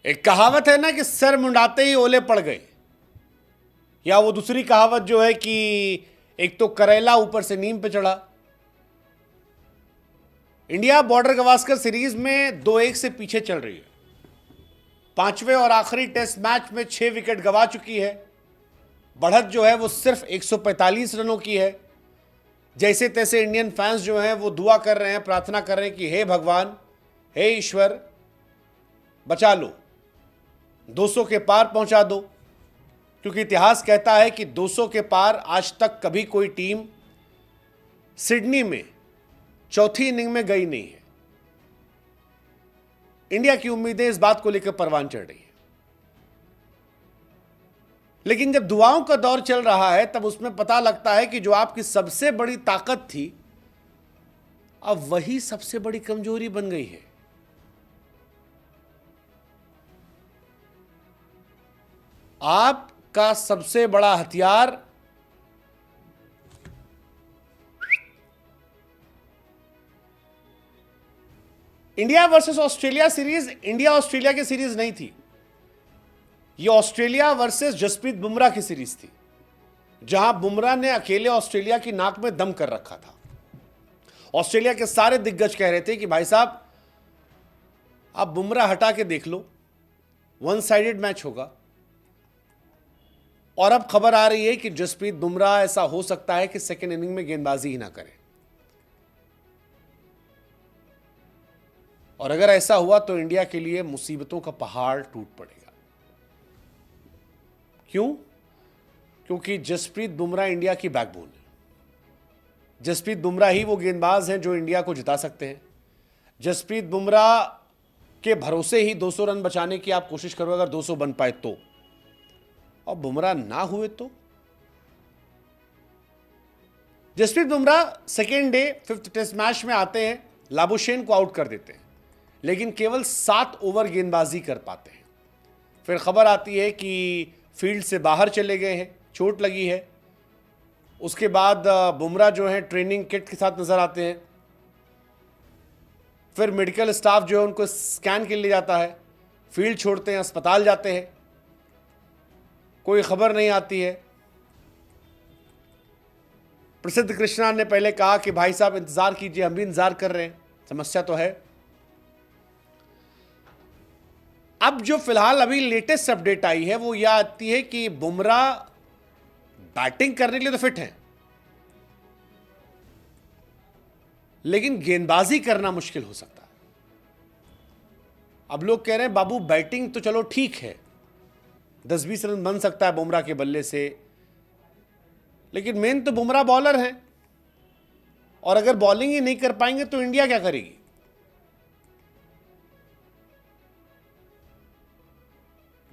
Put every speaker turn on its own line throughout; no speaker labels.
एक कहावत है ना कि सर मुंडाते ही ओले पड़ गए, या वो दूसरी कहावत जो है कि एक तो करेला ऊपर से नीम पे चढ़ा। इंडिया बॉर्डर गवास्कर सीरीज में 2-1 से पीछे चल रही है। पांचवें और आखिरी टेस्ट मैच में 6 विकेट गंवा चुकी है। बढ़त जो है वो सिर्फ 145 रनों की है। जैसे तैसे इंडियन फैंस जो हैं वो दुआ कर रहे हैं, प्रार्थना कर रहे हैं कि हे भगवान, हे ईश्वर, बचा लो, 200 के पार पहुंचा दो, क्योंकि इतिहास कहता है कि 200 के पार आज तक कभी कोई टीम सिडनी में चौथी इनिंग में गई नहीं है। इंडिया की उम्मीदें इस बात को लेकर परवान चढ़ रही है। लेकिन जब दुआओं का दौर चल रहा है तब उसमें पता लगता है कि जो आपकी सबसे बड़ी ताकत थी अब वही सबसे बड़ी कमजोरी बन गई है। आपका सबसे बड़ा हथियार India versus Australia series India Australia की सीरीज नहीं थी। यह ऑस्ट्रेलिया वर्सेस जसप्रीत बुमराह की सीरीज थी, जहां बुमराह ने अकेले ऑस्ट्रेलिया की नाक में दम कर रखा था। ऑस्ट्रेलिया के सारे दिग्गज कह रहे थे कि भाई साहब आप बुमराह हटा के देख लो, वन साइडेड मैच होगा। और अब खबर आ रही है कि जसप्रीत बुमराह ऐसा हो सकता है कि सेकेंड इनिंग में गेंदबाजी ही ना करें। और अगर ऐसा हुआ तो इंडिया के लिए मुसीबतों का पहाड़ टूट पड़ेगा। क्यों? क्योंकि जसप्रीत बुमराह इंडिया की बैकबोन है। जसप्रीत बुमराह ही वो गेंदबाज हैं जो इंडिया को जिता सकते हैं। जसप्रीत बुमराह के भरोसे ही 200 रन बचाने की आप कोशिश करो, अगर 200 बन पाए तो। और बुमराह ना हुए तो Jasprit Bumrah second day 5th test match में आते हैं, लाबुशेन को आउट कर देते हैं, लेकिन केवल 7 ओवर गेंदबाजी कर पाते हैं। फिर खबर आती है कि फील्ड से बाहर चले गए हैं, चोट लगी है। उसके बाद बुमराह जो है ट्रेनिंग किट के साथ नजर आते हैं। फिर मेडिकल स्टाफ जो है उनको स्कैन के लिए जाता है, फील्ड छोड़ते हैं, अस्पताल जाते हैं, कोई खबर नहीं आती है। प्रसिद्ध कृष्णा ने पहले कहा कि भाई साहब इंतजार कीजिए, हम भी इंतजार कर रहे हैं, समस्या तो है। अब जो फिलहाल अभी लेटेस्ट अपडेट आई है वो यह आती है कि बुमराह बैटिंग करने के लिए तो फिट हैं, लेकिन गेंदबाजी करना मुश्किल हो सकता है। अब लोग कह रहे हैं बाबू बैटिंग तो चलो ठीक है, 10-20 रन बन सकता है बुमराह के बल्ले से, लेकिन मेन तो बुमराह बॉलर हैं, और अगर बॉलिंग ही नहीं कर पाएंगे तो इंडिया क्या करेगी?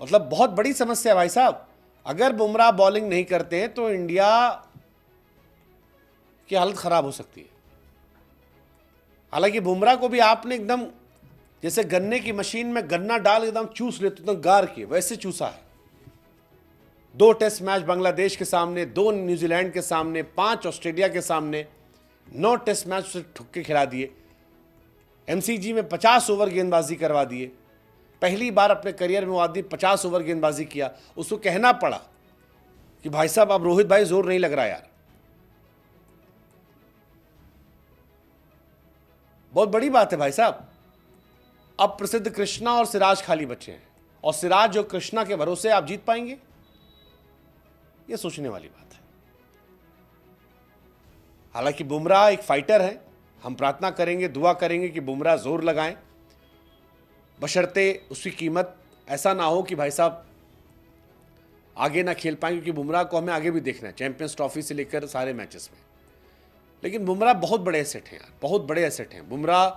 मतलब बहुत बड़ी समस्या है भाई साहब। अगर बुमराह बॉलिंग नहीं करते हैं तो इंडिया की हालत खराब हो सकती है। हालांकि बुमराह को भी आपने एकदम जैसे गन्ने की मशीन में गन्ना डाल एकदम चूस लेते तो गार के वैसे चूसा है। 2 टेस्ट मैच बांग्लादेश के सामने, 2 न्यूजीलैंड के सामने, 5 ऑस्ट्रेलिया के सामने, 9 टेस्ट मैच से ठुक्के खिला दिए। एमसीजी में 50 ओवर गेंदबाजी करवा दिए। पहली बार अपने करियर में वो आदमी 50 ओवर गेंदबाजी किया। उसको कहना पड़ा कि भाई साहब अब रोहित भाई जोर नहीं लग रहा यार। बहुत बड़ी बात है भाई साहब। अब प्रसिद्ध कृष्णा और सिराज खाली बचे हैं, और सिराज और कृष्णा के भरोसे आप जीत पाएंगे? ये सोचने वाली बात है। हालांकि बुमराह एक फाइटर है, हम प्रार्थना करेंगे, दुआ करेंगे कि बुमराह जोर लगाएं, बशर्ते उसकी कीमत ऐसा ना हो कि भाई साहब आगे ना खेल पाएं, क्योंकि बुमराह को हमें आगे भी देखना है, चैंपियंस ट्रॉफी से लेकर सारे मैचेस में। लेकिन बुमराह बहुत बड़े एसेट हैं यार, बहुत बड़े एसेट हैं। बुमराह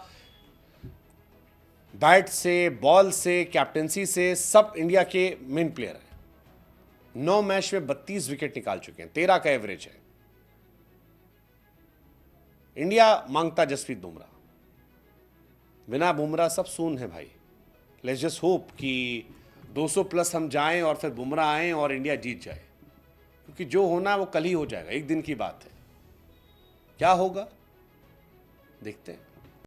बैट से, बॉल से, कैप्टेंसी से सब इंडिया के मेन प्लेयर हैं। 9 मैच में 32 विकेट निकाल चुके हैं, 13 का एवरेज है। इंडिया मांगता जसप्रीत बुमराह, बिना बुमराह सब सून है भाई। लेट्स जस्ट होप कि 200 प्लस हम जाएं और फिर बुमराह आएं और इंडिया जीत जाए, क्योंकि जो होना है वो कल ही हो जाएगा, एक दिन की बात है। क्या होगा देखते हैं।